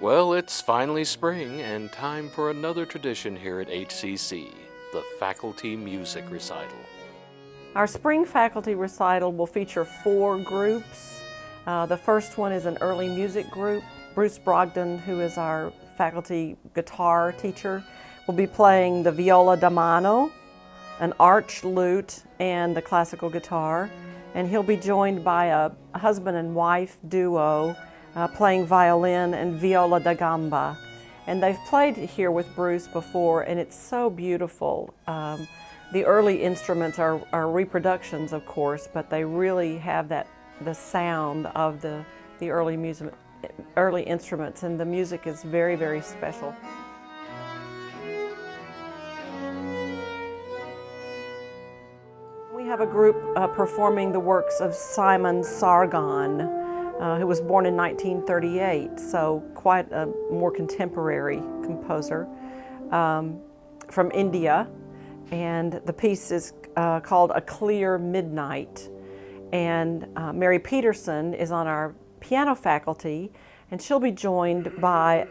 Well, it's finally spring and time for another tradition here at HCC, the Faculty Music Recital. Our spring faculty recital will feature 4 groups. The first one is an early music group. Bruce Brogdon, who is our faculty guitar teacher, will be playing the viola da mano, an arch lute, and the classical guitar. And he'll be joined by a husband and wife duo playing violin and viola da gamba. And they've played here with Bruce before, and it's so beautiful. The early instruments are reproductions, of course, but they really have the sound of the early instruments, and the music is very, very special. We have a group performing the works of Simon Sargon, who was born in 1938, so quite a more contemporary composer from India. And the piece is called A Clear Midnight. And Mary Peterson is on our piano faculty, and she'll be joined by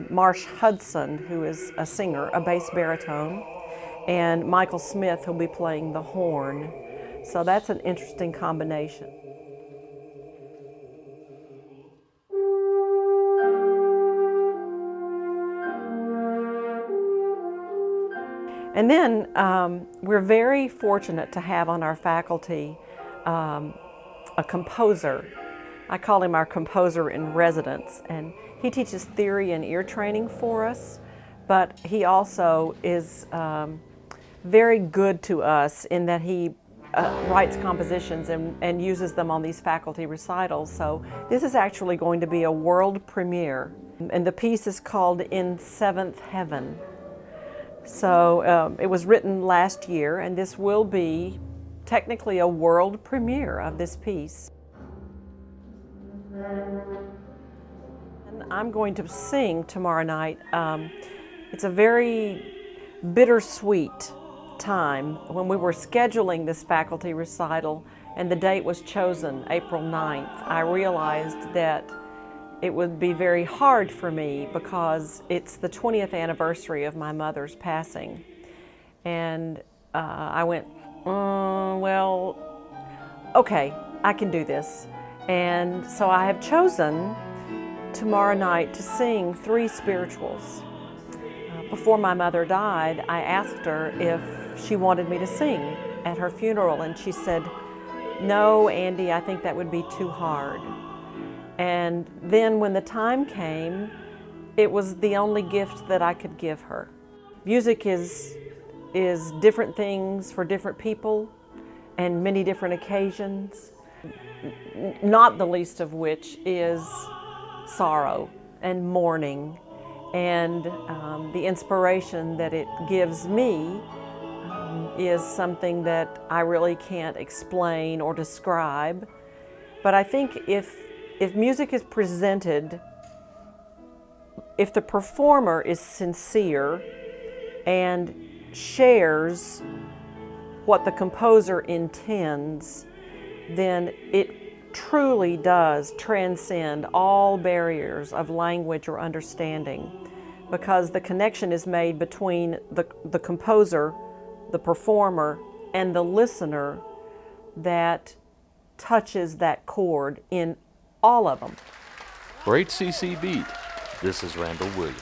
Marsh Hudson, who is a singer, a bass baritone, and Michael Smith, who'll be playing the horn. So that's an interesting combination. And then we're very fortunate to have on our faculty a composer. I call him our composer in residence, and he teaches theory and ear training for us, but he also is very good to us in that he writes compositions and uses them on these faculty recitals. So this is actually going to be a world premiere, and the piece is called In Seventh Heaven. So it was written last year, and this will be technically a world premiere of this piece. And I'm going to sing tomorrow night. It's a very bittersweet time. When we were scheduling this faculty recital and the date was chosen, April 9th, I realized that it would be very hard for me because it's the 20th anniversary of my mother's passing. And I went, well, okay, I can do this. And so I have chosen tomorrow night to sing 3 spirituals. Before my mother died, I asked her if she wanted me to sing at her funeral, and she said, "No, Andy, I think that would be too hard." And then when the time came, it was the only gift that I could give her. Music is different things for different people and many different occasions, not the least of which is sorrow and mourning. And the inspiration that it gives me is something that I really can't explain or describe. But I think if music is presented, if the performer is sincere and shares what the composer intends, then it truly does transcend all barriers of language or understanding, because the connection is made between the composer, the performer, and the listener that touches that chord in all of them. For HCC Beat, this is Randall Williams.